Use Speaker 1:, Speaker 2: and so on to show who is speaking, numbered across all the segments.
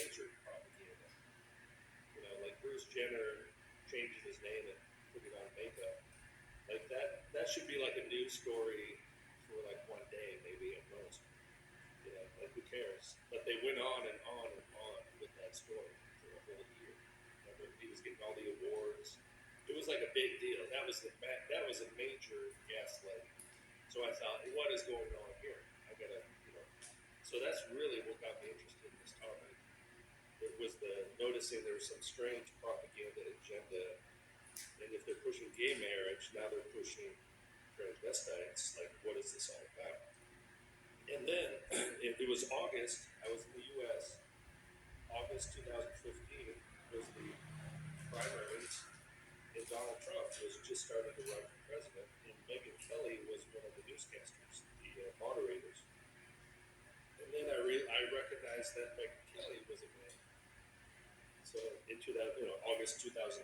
Speaker 1: major propaganda. Like Bruce Jenner changing his name and putting on makeup. Like that should be like a news story for like one day, maybe at most. Like who cares? But they went on and on and on with that story for a whole year. Remember, he was getting all the awards. It was like a big deal. That was a major gaslighting. So I thought, what is going on here? I gotta. So that's really what got me interested in this topic. It was the noticing there was some strange propaganda agenda, and if they're pushing gay marriage, now they're pushing transvestites. Like, what is this all about? And then it was August. I was in the U.S. August 2015 was the primaries, and Donald Trump was just starting to run for president, and Megyn Kelly was one of the newscasters, the moderators. And then I recognized that Megyn Kelly was a man. So into that, August 2015.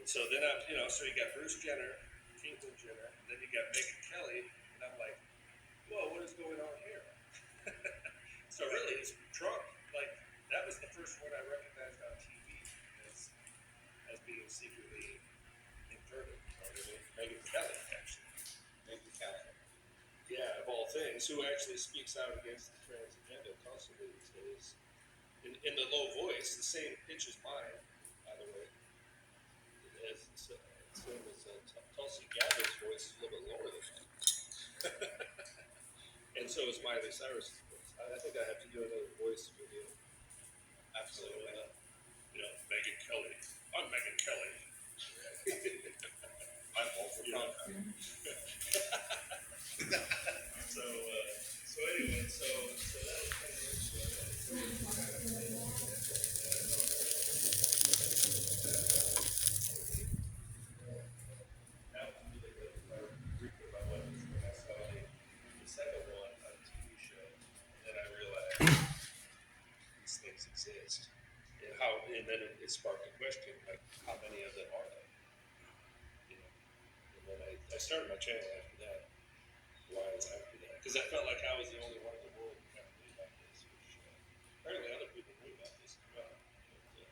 Speaker 1: And so then so you got Bruce Jenner, Caitlyn Jenner, and then you got Megyn Kelly, and I'm like, whoa, what is going on here? So really, it's Trump. Like, that was the first one I recognized on TV as being secretly inverted. Megyn Kelly, actually.
Speaker 2: Megyn Kelly.
Speaker 1: Yeah, of all things, who actually speaks out against the trans agenda constantly these days. In the low voice, the same pitch as mine, by the way. Same as Tulsi Gabbard's voice is a little bit lower than mine. And so is Miley Cyrus's voice. I think I have to do another voice video.
Speaker 2: Absolutely.
Speaker 1: Megyn Kelly. I'm Megyn Kelly.
Speaker 2: I'm Walter Cronkite.
Speaker 1: So anyway, so that was kind of that was really good. Briefly about what when I saw the second one on a TV show, and then I realized these things exist. And then it sparked a question like, how many of them are there? And then I started my channel after that. Why is after that? Because I felt like I was the only one in the world who kind of knew about this, which apparently other people knew about this as well. But,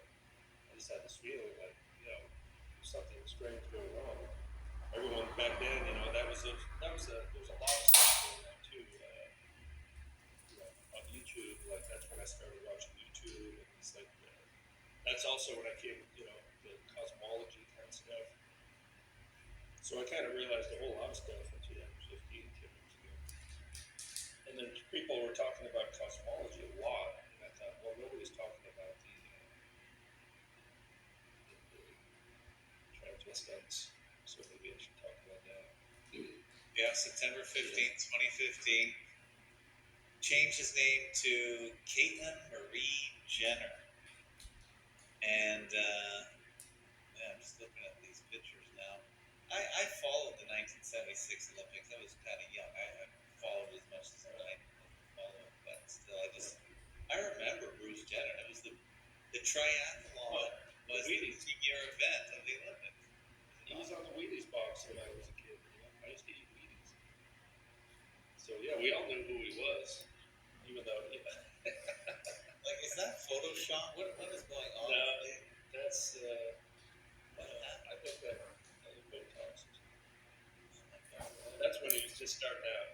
Speaker 1: I just had this feeling like, there's something strange going on. Everyone back then, there was a lot of stuff going on too. On YouTube, like that's when I started watching YouTube, and it's like that's also when I came, the cosmology kind of stuff. So I kind of realized a whole lot of stuff in 2015, 10 years ago. And then people were talking about cosmology a lot, and I thought, well, nobody's talking about the transvestites, so maybe I should talk about that.
Speaker 2: Yeah, September 15th, 2015. Changed his name to Caitlyn Marie Jenner. And I'm just looking at these pictures now. I followed the 1976 Olympics. I was kind of young. I followed as much as I followed, but still, I remember Bruce Jenner. It was the triathlon was the figure event of the Olympics.
Speaker 1: He was on the Wheaties box when I was a kid. I used to eat Wheaties. So yeah, we all knew who he was, even though.
Speaker 2: Like, is that Photoshop? What is going on?
Speaker 1: No, that's. I think that Botox. That's when he was just starting out.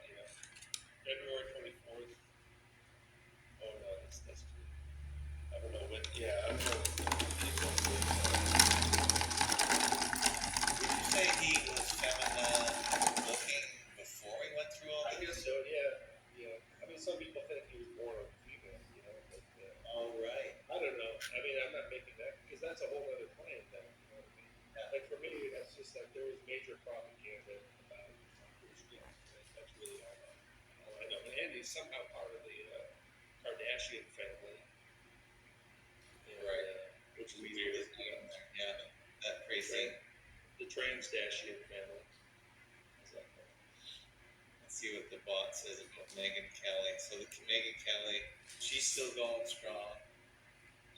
Speaker 1: February 24th. Oh no, that's true. I don't know when. Yeah, I don't know.
Speaker 2: Would you say he was feminine looking before he went through all
Speaker 1: I
Speaker 2: this?
Speaker 1: guess so. Yeah. I mean, some people think he was born a female. But,
Speaker 2: Oh, right.
Speaker 1: I don't know. I mean, I'm not making that because that's a whole other claim. Then, you know what I mean?
Speaker 2: Yeah.
Speaker 1: Like for me, that's just like there was major propaganda about Bruce Jenner. That's really all I know. And he's somehow part of the Kardashian family. And,
Speaker 2: Right.
Speaker 1: Which is weird.
Speaker 2: Yeah, that crazy.
Speaker 1: The Transdashian family.
Speaker 2: Let's see what the bot says about Megyn Kelly. So Megyn Kelly, she's still going strong.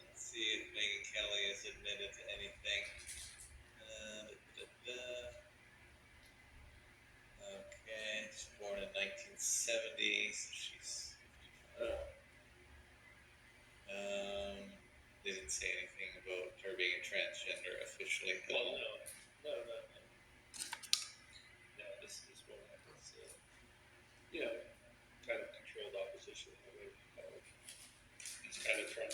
Speaker 2: Let's see if Megyn Kelly has admitted to anything. Okay, she's born in 1970, so she's 55. didn't say anything about her being a transgender officially at
Speaker 1: Well,
Speaker 2: all.
Speaker 1: no. No, this is one of his, you know, kind of controlled opposition. I mean, he's kind of trying,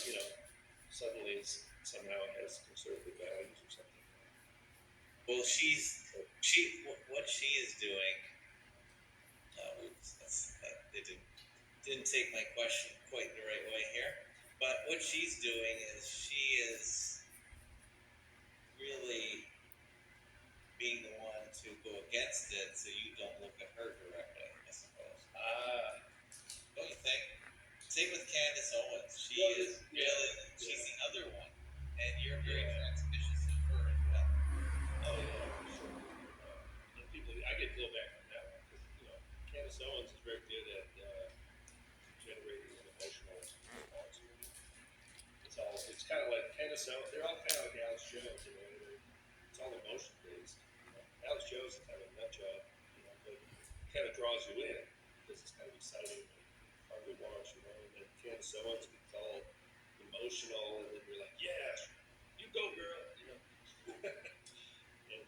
Speaker 1: suddenly somehow has conservative values or something.
Speaker 2: Well, what she is doing. Oops, it didn't take my question quite the right way here. But what she's doing is she is really being the one to go against it, so you don't look at her directly, I suppose. Don't you think? Same with Candace Owens. She
Speaker 1: Well,
Speaker 2: is
Speaker 1: yeah,
Speaker 2: really she's
Speaker 1: yeah.
Speaker 2: the other one, and you're very transsuspicious of her as well.
Speaker 1: Oh yeah, for sure. And people, I get blowback from that one because Candace Owens is very good at generating an emotional response. It's kind of like Candace Owens. They're all kind of like Alex Jones. It's all emotion based. Alex Jones is kind of a nut job, but it kind of draws you in because it's kind of exciting and fun to watch. And then Candace Owens gets all emotional, and then you're like, yeah, you go, girl. And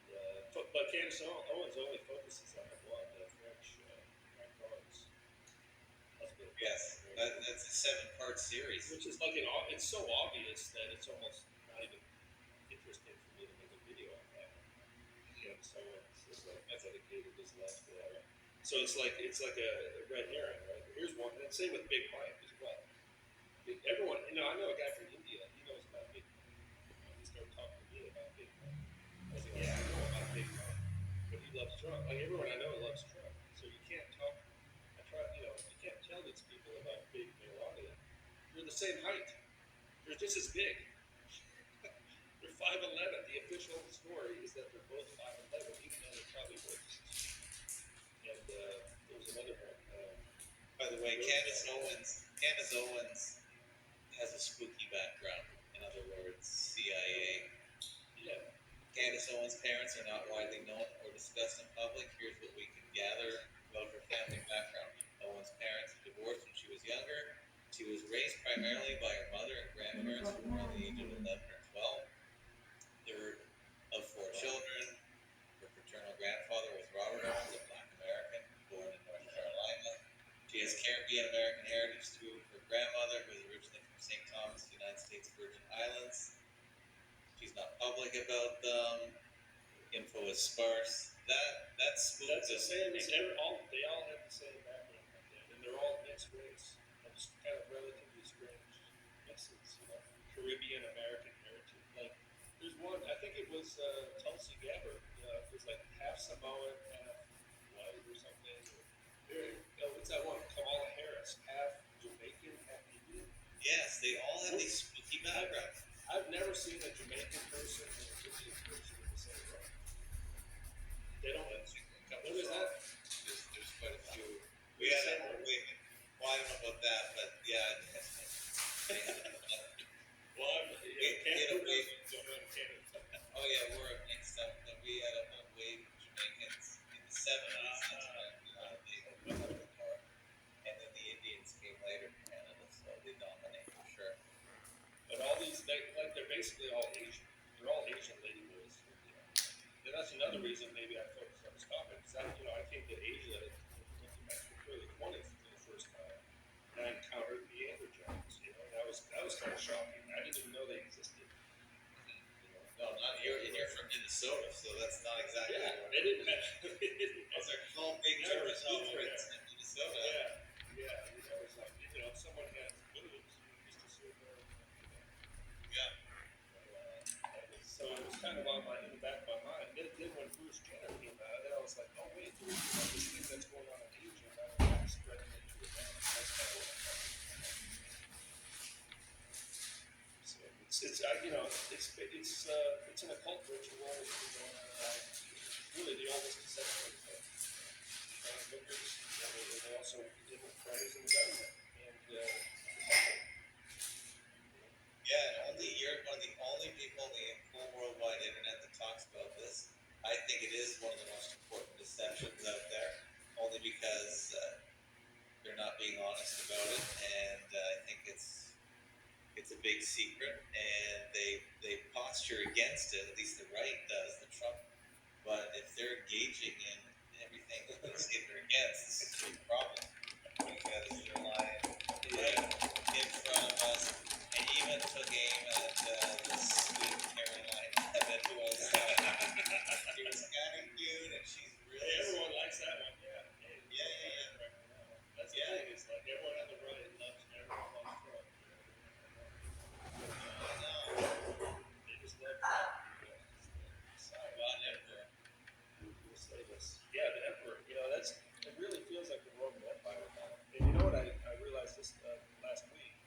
Speaker 1: but Candace Owens only focuses on the one, the French Macron's husband.
Speaker 2: Yes, that's a 7-part series.
Speaker 1: Which is like it's so obvious that it's almost not even interesting for me to make a video on that. Candace Owens is like I dedicated his life to that. So it's like a red herring, right? Here's one, and same with Big Mike as well. Everyone, I know a guy from India. He knows about Big Mike. He started talking to me about Big Mike. I was like, yeah, I know about Big Mike, but he loves Trump. Like everyone I know loves Trump. So you can't talk. You can't tell these people about Big Melania. They're the same height. They're just as big. They're 5'11". The official story is that they're both 5'11", even though they're probably both. And there was another one.
Speaker 2: By the way, Candace Owens has a spooky background. In other words, CIA.
Speaker 1: Yeah.
Speaker 2: Candace Owens' parents are not widely known or discussed in public. Here's what we can gather about her family background. Owens' parents divorced when she was younger. She was raised primarily by her mother and grandparents who were around the age of 11 or 12. Third of 4 children. Her paternal grandfather was Robert Owens, a Black American born in North Carolina. She has Caribbean American heritage through her grandmother, who is originally from St. Thomas, United States Virgin Islands. She's not public about them. Info is sparse. That's
Speaker 1: the same as they all have the same background like that, and they're all mixed race. Just kind of relatively strange mixes, Caribbean American heritage. Like there's one, I think it was Tulsi Gabbard. It was like half Samoan, half white or something. What's that one? Kamala Harris, half Jamaican, half Indian.
Speaker 2: Yes, they all have these spooky backgrounds.
Speaker 1: I've never seen a Jamaican person and a Indian person in the same room. They don't. What is that?
Speaker 2: There's quite a few. We had well, I don't know about that, but yeah.
Speaker 1: Well,
Speaker 2: Oh yeah, we're mixed up. We had a whole wave of Jamaicans in the 70s. And then the Indians came later to Canada, so they dominate for sure.
Speaker 1: But all these, they're basically all Asian. They're all Asian lady boys. And that's another reason maybe I focused on this topic. Because I came to Asia in my early 20s for the first time, and I encountered Neanderthals. That was kind of shocking. I didn't even know they existed.
Speaker 2: No, not you're from Minnesota, so that's not exactly.
Speaker 1: Yeah, they didn't have.
Speaker 2: Those are called big tourist blueprints in Minnesota.
Speaker 1: Yeah. It was like someone had boobs. We used to see them.
Speaker 2: Yeah.
Speaker 1: So it was kind of in the back of my mind. Then when Bruce Jenner came out, then I was like, oh wait, this thing that's going on in Asia, now it's spreading into the That's kind of what I'm talking about. So it's an occult ritual. Really the oldest deception. Transmitters, they also did with friends in the government and.
Speaker 2: Yeah, you're one of the only people on the whole worldwide internet that talks about this. I think it is one of the most important deceptions out there, only because they're not being honest about it, and I think it's a big big secret, and they posture against it. At least the right does, the Trump. But if they're engaging in everything that's in or against, this is a big problem because they're lying right in front of us, and even took aim at the sweet Caroline that was she was kind of cute, and she's really
Speaker 1: Hey, everyone likes that one. Yeah. Hey,
Speaker 2: yeah.
Speaker 1: That's the thing. It's like everyone on the right loves everyone loves Trump. They just love Trump.
Speaker 2: God Emperor.
Speaker 1: Who saved us? Yeah, the emperor. You know, it really feels like the Roman Empire now. And you know what I realized this last week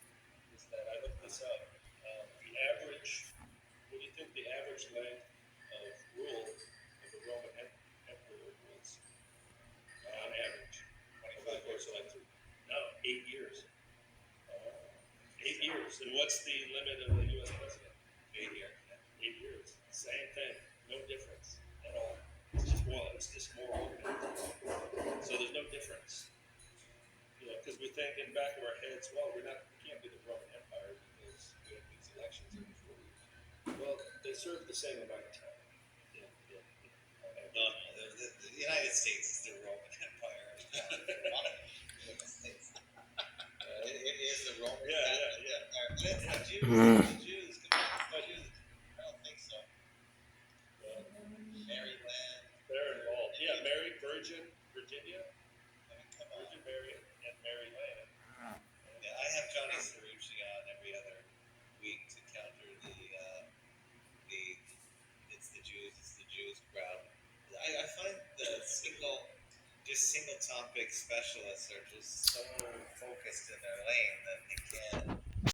Speaker 1: is that I looked this up. The average, what do you think the average length of rule of the Roman emperor was on average? Over the course of like 8 years. 8 years. And what's the limit of the U.S. president?
Speaker 2: 8 years.
Speaker 1: 8 years. Same thing. No difference at all. It's just more organized. So there's no difference. You know, because we think in the back of our heads, well, we can't be the Roman Empire because we have these elections every 4 years. Well, they serve the same amount of time.
Speaker 2: No, the United States is the Roman Empire. It is the Roman Empire. But it's the Jews. The Jews. Come on, it's the Jews. I don't think so. Maryland.
Speaker 1: They're involved. Yeah, Mary, Virginia,
Speaker 2: I mean, come on.
Speaker 1: Virgin Mary, and Maryland.
Speaker 2: Yeah, I have Johnny Cerrucci on every other week to counter it's the Jews crowd. I find the single topic specialists are just so focused in their lane that they can't